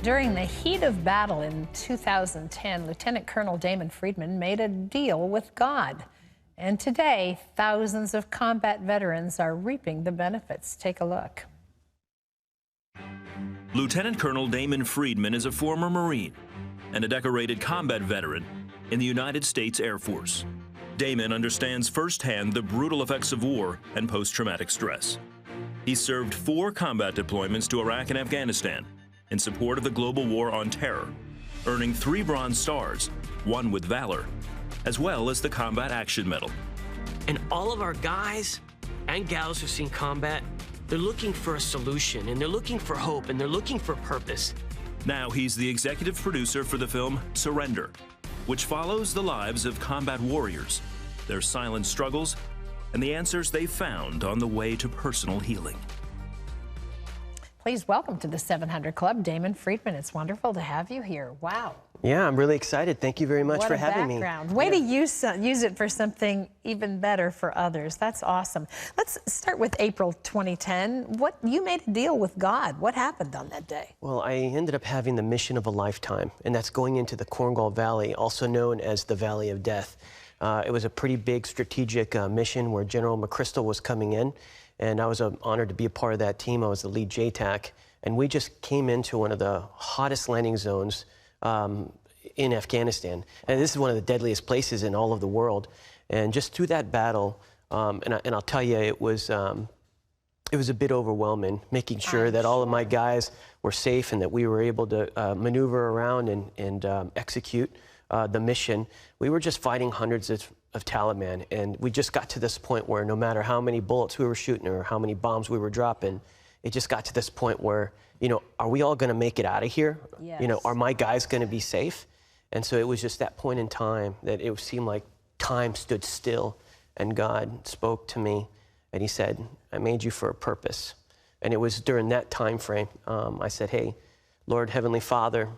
During the heat of battle in 2010, Lieutenant Colonel Damon Friedman made a deal with God. And today, thousands of combat veterans are reaping the benefits. Take a look. Lieutenant Colonel Damon Friedman is a former Marine and a decorated combat veteran in the United States Air Force. Damon understands firsthand the brutal effects of war and post-traumatic stress. He served 4 combat deployments to Iraq and Afghanistan in support of the global war on terror, earning 3 Bronze Stars, 1 with Valor, as well as the Combat Action Medal. And all of our guys and gals who've seen combat, they're looking for a solution, and they're looking for hope, and they're looking for purpose. Now he's the executive producer for the film Surrender, which follows the lives of combat warriors, their silent struggles, and the answers they found on the way to personal healing. Please welcome to the 700 Club, Damon Friedman. It's wonderful to have you here. Wow. Yeah, I'm really excited. Thank you very much for having me. Way to use it for something even better for others. That's awesome. Let's start with April 2010. You made a deal with God. What happened on that day? Well, I ended up having the mission of a lifetime, and that's going into the Korengal Valley, also known as the Valley of Death. It was a pretty big strategic mission where General McChrystal was coming in, and I was honored to be a part of that team. I was the lead JTAC, and we just came into one of the hottest landing zones in Afghanistan. And this is one of the deadliest places in all of the world. And just through that battle, and I'll tell you, it was a bit overwhelming, making sure that all of my guys were safe and that we were able to maneuver around and execute the mission. We were just fighting hundreds of Taliban, and we just got to this point where no matter how many bullets we were shooting or how many bombs we were dropping, it just got to this point where, you know, are we all going to make it out of here? Yes. You know, are my guys going to be safe? And so it was just that point in time that it seemed like time stood still, and God spoke to me, and he said, I made you for a purpose. And it was during that time frame, I said, hey, Lord, Heavenly Father,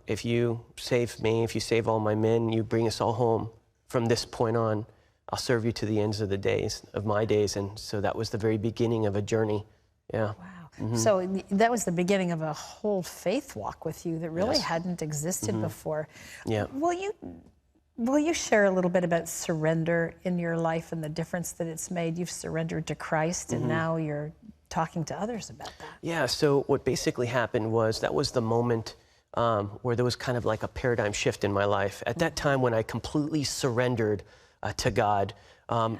if you save me, if you save all my men, you bring us all home, from this point on, I'll serve you to the ends of the days, of my days. And so that was the very beginning of a journey. Yeah. Wow. So that was the beginning of a whole faith walk with you that really hadn't existed before. Yeah. Will you share a little bit about surrender in your life and the difference that it's made? You've surrendered to Christ, and now you're talking to others about that. Yeah, so what basically happened was that was the moment where there was kind of like a paradigm shift in my life. At that time when I completely surrendered to God,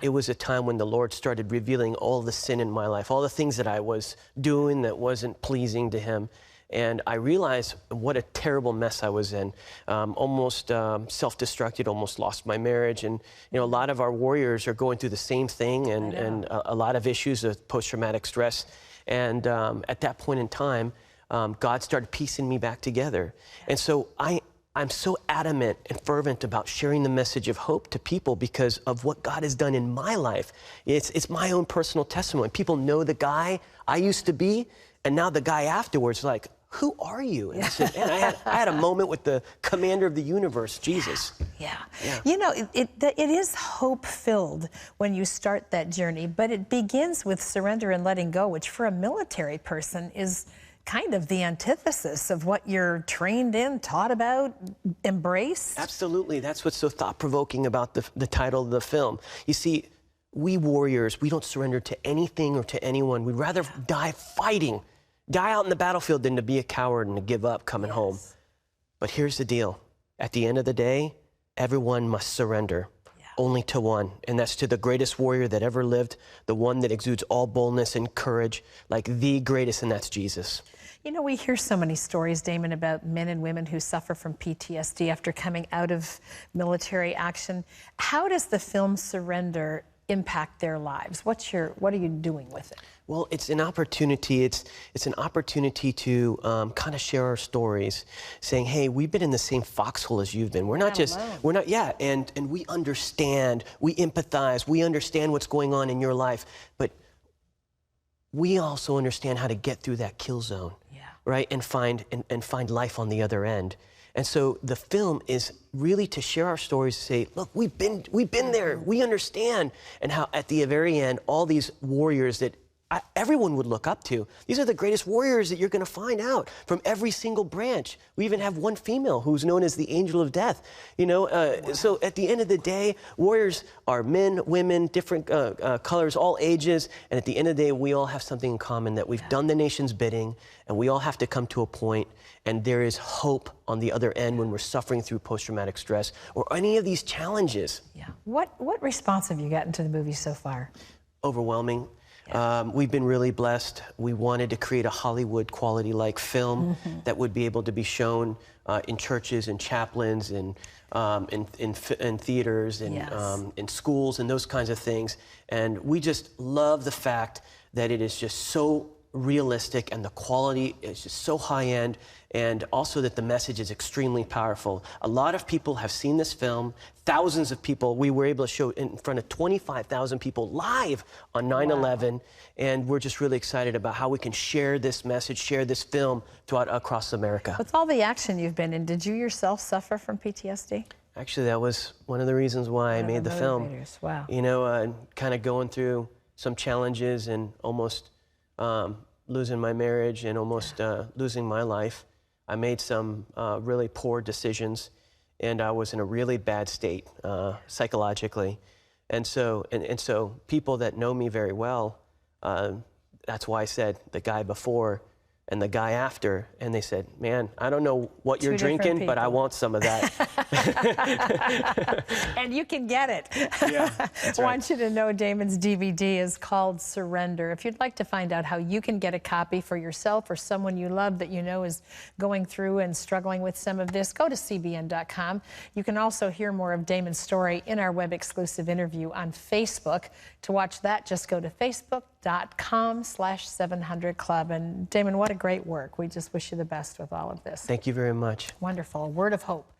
it was a time when the Lord started revealing all the sin in my life, all the things that I was doing that wasn't pleasing to Him. And I realized what a terrible mess I was in. Almost self-destructed, almost lost my marriage. And you know, a lot of our warriors are going through the same thing, and a lot of issues of post-traumatic stress. And at that point in time, God started piecing me back together. And so I'm so adamant and fervent about sharing the message of hope to people because of what God has done in my life. It's my own personal testimony. People know the guy I used to be, and now the guy afterwards, like, who are you? And I said, man, I had a moment with the commander of the universe, Jesus. Yeah. You know, it is hope-filled when you start that journey, but it begins with surrender and letting go, which for a military person is kind of the antithesis of what you're trained in, taught about, embraced. Absolutely. That's what's so thought-provoking about the title of the film. You see, we warriors, we don't surrender to anything or to anyone. We'd rather die fighting, die out in the battlefield than to be a coward and to give up coming home. But here's the deal. At the end of the day, everyone must surrender. Only to one, and that's to the greatest warrior that ever lived, the one that exudes all boldness and courage, like the greatest, and that's Jesus. You know, we hear so many stories, Damon, about men and women who suffer from PTSD after coming out of military action. How does the film Surrender impact their lives? What are you doing with it? Well, it's an opportunity. It's an opportunity to kind of share our stories, saying, "Hey, we've been in the same foxhole as you've been. We're not just, we're not, and we understand, we empathize, we understand what's going on in your life, but we also understand how to get through that kill zone, right, and find life on the other end." And so the film is really to share our stories, to say, look, we've been there, we understand, and how at the very end, all these warriors that everyone would look up to. These are the greatest warriors that you're going to find out from every single branch. We even have one female who's known as the Angel of Death. You know, so at the end of the day, warriors are men, women, different colors, all ages, and at the end of the day, we all have something in common, that we've done the nation's bidding, and we all have to come to a point, and there is hope on the other end when we're suffering through post-traumatic stress or any of these challenges. Yeah. What response have you gotten to the movie so far? Overwhelming. We've been really blessed. We wanted to create a Hollywood quality-like film that would be able to be shown in churches and chaplains and in theaters and in schools and those kinds of things. And we just love the fact that it is just so realistic and the quality is just so high-end, and also that the message is extremely powerful. A lot of people have seen this film. Thousands of people. We were able to show it in front of 25,000 people live on 9/11, and we're just really excited about how we can share this message, share this film across America. With all the action you've been in, did you yourself suffer from PTSD? Actually, that was one of the reasons why I made the film. Wow. You know, kind of going through some challenges and almost losing my marriage and almost losing my life. I made some really poor decisions, and I was in a really bad state psychologically. And so people that know me very well, that's why I said the guy before and the guy after, and they said, man, I don't know what you're drinking, but I want some of that. And you can get it. Yeah, I want you to know Damon's DVD is called Surrender. If you'd like to find out how you can get a copy for yourself or someone you love that you know is going through and struggling with some of this, go to cbn.com. You can also hear more of Damon's story in our web exclusive interview on Facebook. To watch that, just go to facebook.com/700club. And Damon, what a great work. We just wish you the best with all of this. Thank you very much. Wonderful. A word of hope.